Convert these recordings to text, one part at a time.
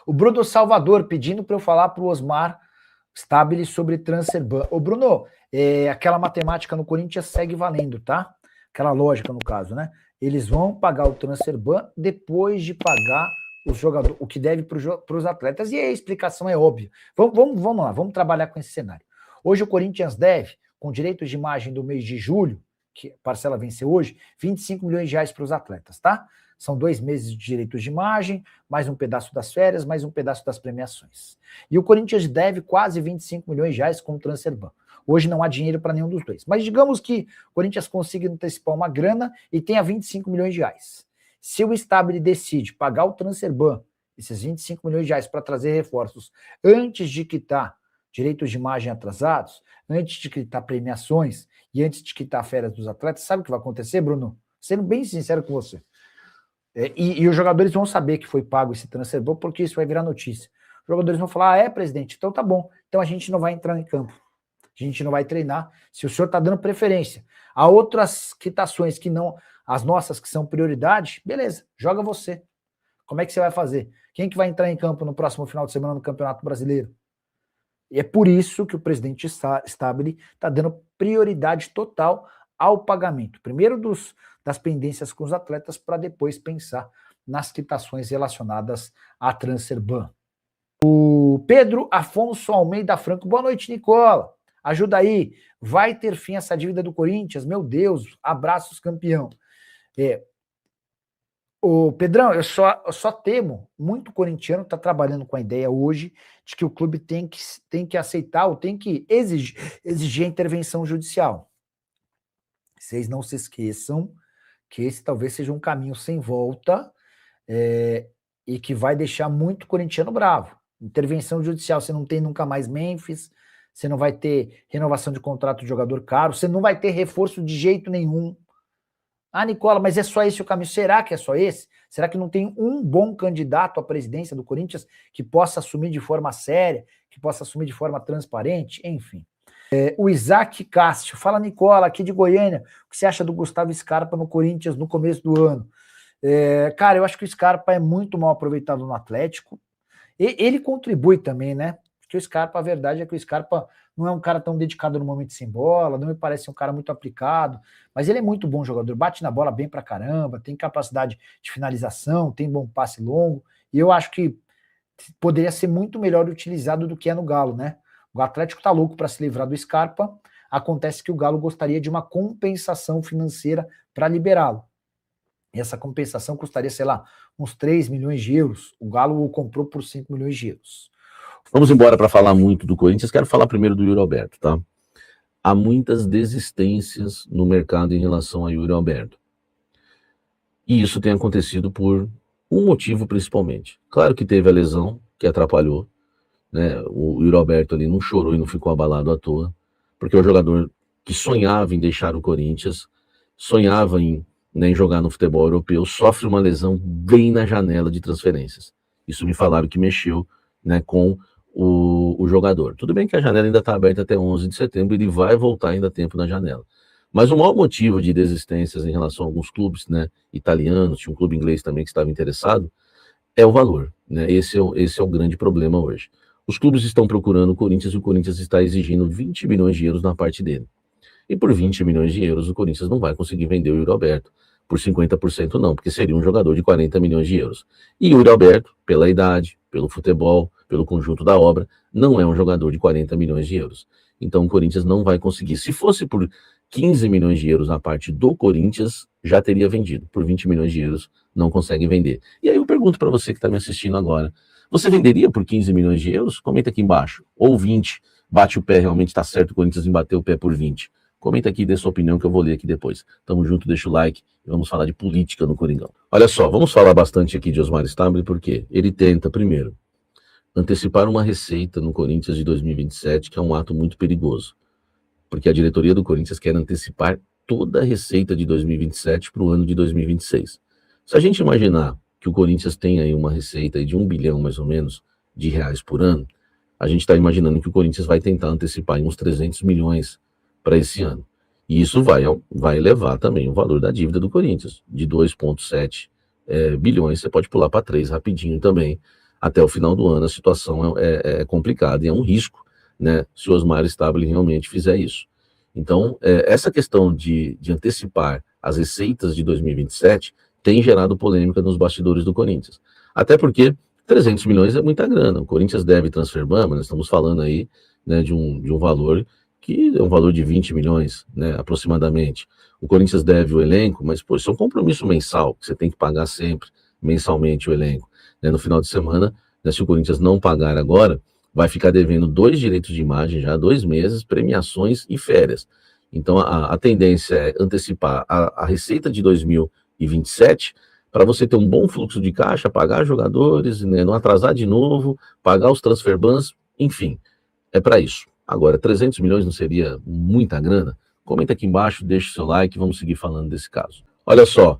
O Bruno Salvador pedindo para eu falar para o Osmar Stabile sobre transfer ban. Ô, Bruno, aquela matemática no Corinthians segue valendo, tá? Aquela lógica, no caso, né? Eles vão pagar o transfer ban depois de pagar os jogadores, o que deve para os atletas. E a explicação é óbvia. Vamos lá, vamos trabalhar com esse cenário. Hoje o Corinthians deve, com direitos de imagem do mês de julho, que a parcela venceu hoje, 25 milhões de reais para os atletas, tá? São 2 meses de direitos de imagem, mais um pedaço das férias, mais um pedaço das premiações. E o Corinthians deve quase 25 milhões de reais com o transfer ban. Hoje não há dinheiro para nenhum dos dois. Mas digamos que o Corinthians consiga antecipar uma grana e tenha 25 milhões de reais. Se o Stabile decide pagar o transfer ban, esses 25 milhões de reais para trazer reforços antes de quitar direitos de imagem atrasados, antes de quitar premiações e antes de quitar férias dos atletas, sabe o que vai acontecer, Bruno? Sendo bem sincero com você. E os jogadores vão saber que foi pago esse transfer ban, porque isso vai virar notícia. Os jogadores vão falar, presidente, então tá bom, então a gente não vai entrar em campo, a gente não vai treinar, se o senhor está dando preferência. Há outras quitações que não, as nossas que são prioridade, beleza, joga você. Como é que você vai fazer? Quem que vai entrar em campo no próximo final de semana no Campeonato Brasileiro? E é por isso que o presidente Stabile está dando prioridade total ao pagamento. Primeiro das pendências com os atletas, para depois pensar nas quitações relacionadas à transfer ban. O Pedro Afonso Almeida Franco. Boa noite, Nicola. Ajuda aí. Vai ter fim essa dívida do Corinthians? Meu Deus, abraços, campeão. Ô, Pedrão, eu só temo, muito corintiano está trabalhando com a ideia hoje de que o clube tem que aceitar ou tem que exigir a intervenção judicial. Vocês não se esqueçam que esse talvez seja um caminho sem volta e que vai deixar muito corintiano bravo. Intervenção judicial, você não tem nunca mais Memphis, você não vai ter renovação de contrato de jogador caro, você não vai ter reforço de jeito nenhum. Ah, Nicola, mas é só esse o caminho? Será que é só esse? Será que não tem um bom candidato à presidência do Corinthians que possa assumir de forma séria, que possa assumir de forma transparente? Enfim. O Isaac Cássio. Fala, Nicola, aqui de Goiânia. O que você acha do Gustavo Scarpa no Corinthians no começo do ano? Cara, eu acho que o Scarpa é muito mal aproveitado no Atlético. Ele contribui também, né? Porque o Scarpa, a verdade é que o Scarpa não é um cara tão dedicado no momento sem bola, não me parece um cara muito aplicado, mas ele é muito bom jogador, bate na bola bem pra caramba, tem capacidade de finalização, tem bom passe longo, e eu acho que poderia ser muito melhor utilizado do que é no Galo, né? O Atlético tá louco para se livrar do Scarpa, acontece que o Galo gostaria de uma compensação financeira para liberá-lo. E essa compensação custaria, sei lá, uns 3 milhões de euros. O Galo o comprou por 5 milhões de euros. Vamos embora para falar muito do Corinthians. Quero falar primeiro do Yuri Alberto, tá? Há muitas desistências no mercado em relação a Yuri Alberto. E isso tem acontecido por um motivo principalmente. Claro que teve a lesão que atrapalhou, né? O Yuri Alberto ali não chorou e não ficou abalado à toa, porque é um jogador que sonhava em deixar o Corinthians, sonhava em jogar no futebol europeu, sofre uma lesão bem na janela de transferências. Isso me falaram que mexeu, né, com o jogador. Tudo bem que a janela ainda está aberta até 11 de setembro, ele vai voltar ainda a tempo na janela. Mas o maior motivo de desistências em relação a alguns clubes, né, italianos, tinha um clube inglês também que estava interessado, é o valor, né? Esse é o grande problema hoje. Os clubes estão procurando o Corinthians e o Corinthians está exigindo 20 milhões de euros na parte dele. E por 20 milhões de euros o Corinthians não vai conseguir vender o Yuri Alberto. Por 50% não, porque seria um jogador de 40 milhões de euros. E Yuri Alberto, pela idade, pelo futebol, pelo conjunto da obra, não é um jogador de 40 milhões de euros. Então o Corinthians não vai conseguir. Se fosse por 15 milhões de euros na parte do Corinthians, já teria vendido. Por 20 milhões de euros não consegue vender. E aí eu pergunto para você que está me assistindo agora, você venderia por 15 milhões de euros? Comenta aqui embaixo. Ou 20, bate o pé, realmente está certo o Corinthians em bater o pé por 20. Comenta aqui e dê sua opinião que eu vou ler aqui depois. Tamo junto, deixa o like e vamos falar de política no Coringão. Olha só, vamos falar bastante aqui de Osmar Stabile, porque ele tenta, primeiro, antecipar uma receita no Corinthians de 2027, que é um ato muito perigoso. Porque a diretoria do Corinthians quer antecipar toda a receita de 2027 para o ano de 2026. Se a gente imaginar que o Corinthians tem aí uma receita de 1 bilhão, mais ou menos, de reais por ano, a gente está imaginando que o Corinthians vai tentar antecipar uns 300 milhões para esse ano. E isso vai elevar também o valor da dívida do Corinthians, de 2,7 bilhões, você pode pular para 3 rapidinho também. até o final do ano a situação é complicada e é um risco, né, se o Osmar Stabile realmente fizer isso. Então, essa questão de antecipar as receitas de 2027 tem gerado polêmica nos bastidores do Corinthians. Até porque 300 milhões é muita grana. O Corinthians deve transferir, mas nós estamos falando aí, né, de um valor que é um valor de 20 milhões, né, aproximadamente. O Corinthians deve o elenco, mas pô, isso é um compromisso mensal, que você tem que pagar sempre, mensalmente, o elenco. Né, no final de semana, né, se o Corinthians não pagar agora, vai ficar devendo 2 direitos de imagem já há 2 meses, premiações e férias. Então, a tendência é antecipar a receita de 2027 para você ter um bom fluxo de caixa, pagar jogadores, né, não atrasar de novo, pagar os transfer bans, enfim, é para isso. Agora, 300 milhões não seria muita grana? Comenta aqui embaixo, deixa o seu like e vamos seguir falando desse caso. Olha só,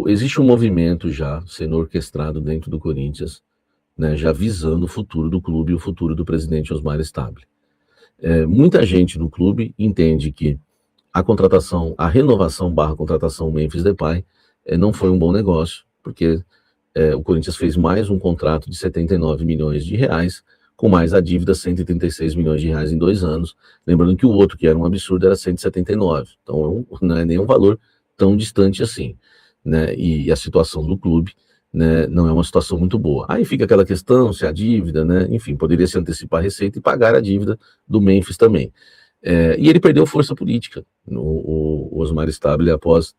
existe um movimento já sendo orquestrado dentro do Corinthians, né, já visando o futuro do clube e o futuro do presidente Osmar Stabile. Muita gente no clube entende que a renovação / contratação Memphis Depay não foi um bom negócio, porque o Corinthians fez mais um contrato de 79 milhões de reais, com mais a dívida 136 milhões de reais em 2 anos, lembrando que o outro, que era um absurdo, era 179, então não é nenhum valor tão distante assim, né, e a situação do clube, né, não é uma situação muito boa. Aí fica aquela questão, se a dívida, né, enfim, poderia se antecipar a receita e pagar a dívida do Memphis também. E ele perdeu força política, o Osmar Stabile, após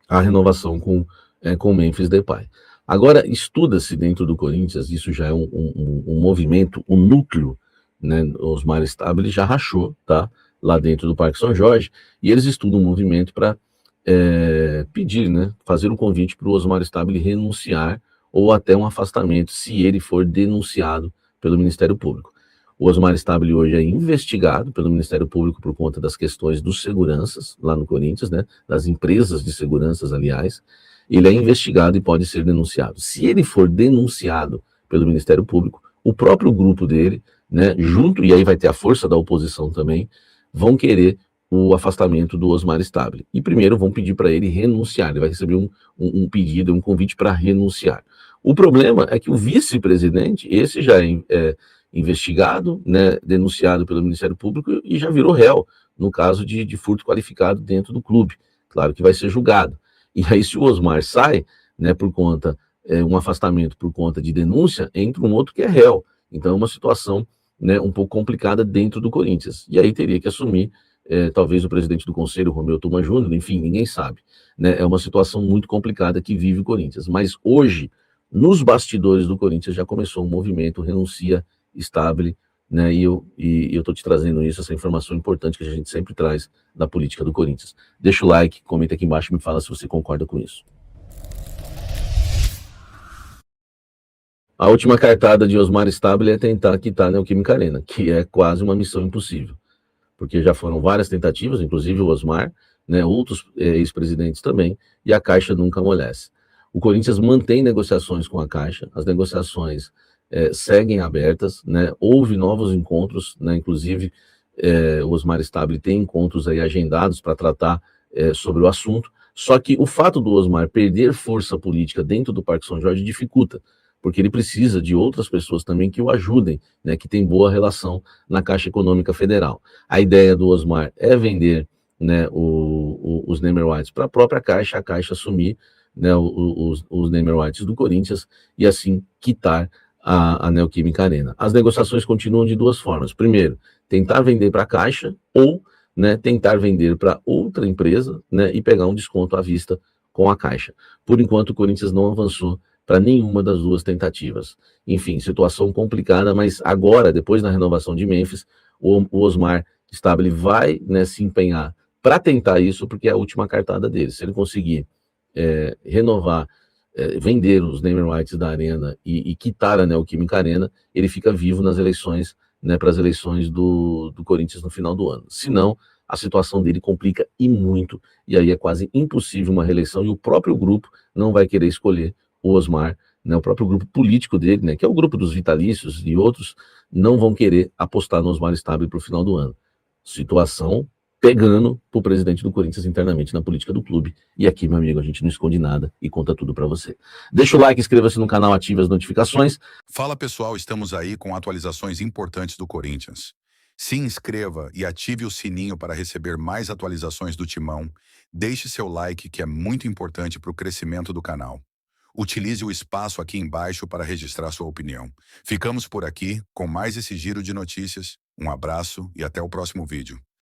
a renovação com o Memphis Depay. Agora, estuda-se dentro do Corinthians, isso já é um movimento, um núcleo, né, o Osmar Stabile já rachou, tá, lá dentro do Parque São Jorge, e eles estudam um movimento para pedir, né, fazer um convite para o Osmar Stabile renunciar ou até um afastamento, se ele for denunciado pelo Ministério Público. O Osmar Stabile hoje é investigado pelo Ministério Público por conta das questões dos seguranças lá no Corinthians, né, das empresas de seguranças, aliás. Ele é investigado e pode ser denunciado. Se ele for denunciado pelo Ministério Público, o próprio grupo dele, né, junto, e aí vai ter a força da oposição também, vão querer o afastamento do Osmar Stabile. E primeiro vão pedir para ele renunciar, ele vai receber um pedido, um convite para renunciar. O problema é que o vice-presidente, esse já é investigado, né, denunciado pelo Ministério Público e já virou réu, no caso de furto qualificado dentro do clube. Claro que vai ser julgado. E aí, se o Osmar sai, né, por conta, um afastamento por conta de denúncia, entra um outro que é réu. Então é uma situação, né, um pouco complicada dentro do Corinthians. E aí teria que assumir, talvez o presidente do conselho, Romeu Tuma Júnior, enfim, ninguém sabe. Né, é uma situação muito complicada que vive o Corinthians. Mas hoje, nos bastidores do Corinthians, já começou um movimento, renuncia Stabile, né, e eu estou te trazendo isso, essa informação importante que a gente sempre traz da política do Corinthians. Deixa o like, comenta aqui embaixo e me fala se você concorda com isso. A última cartada de Osmar Stabile é tentar quitar a Neoquímica Arena, que é quase uma missão impossível, porque já foram várias tentativas, inclusive o Osmar, né, outros ex-presidentes também, e a Caixa nunca amolece. O Corinthians mantém negociações com a Caixa, as negociações seguem abertas, né? Houve novos encontros, né? Inclusive o Osmar Stabile tem encontros aí agendados para tratar sobre o assunto, só que o fato do Osmar perder força política dentro do Parque São Jorge dificulta, porque ele precisa de outras pessoas também que o ajudem, né? Que tem boa relação na Caixa Econômica Federal. A ideia do Osmar é vender, né, os name rights para a própria Caixa, a Caixa assumir, né, os name rights do Corinthians e assim quitar a Neoquímica Arena. As negociações continuam de 2 formas. Primeiro, tentar vender para a Caixa ou, né, tentar vender para outra empresa, né, e pegar um desconto à vista com a Caixa. Por enquanto, o Corinthians não avançou para nenhuma das 2 tentativas. Enfim, situação complicada, mas agora, depois da renovação de Memphis, o Osmar Stabile vai, né, se empenhar para tentar isso, porque é a última cartada dele. Se ele conseguir renovar, vender os name rights da Arena e quitar a Neoquímica Arena, ele fica vivo nas eleições, né, para as eleições do Corinthians no final do ano. Senão, a situação dele complica e muito, e aí é quase impossível uma reeleição, e o próprio grupo não vai querer escolher o Osmar, né, o próprio grupo político dele, né, que é o grupo dos vitalícios e outros, não vão querer apostar no Osmar Stabile para o final do ano. Situação pegando pro presidente do Corinthians internamente na política do clube. E aqui, meu amigo, a gente não esconde nada e conta tudo para você. Deixa o like, inscreva-se no canal, ative as notificações. Fala pessoal, estamos aí com atualizações importantes do Corinthians. Se inscreva e ative o sininho para receber mais atualizações do Timão. Deixe seu like, que é muito importante para o crescimento do canal. Utilize o espaço aqui embaixo para registrar sua opinião. Ficamos por aqui com mais esse giro de notícias. Um abraço e até o próximo vídeo.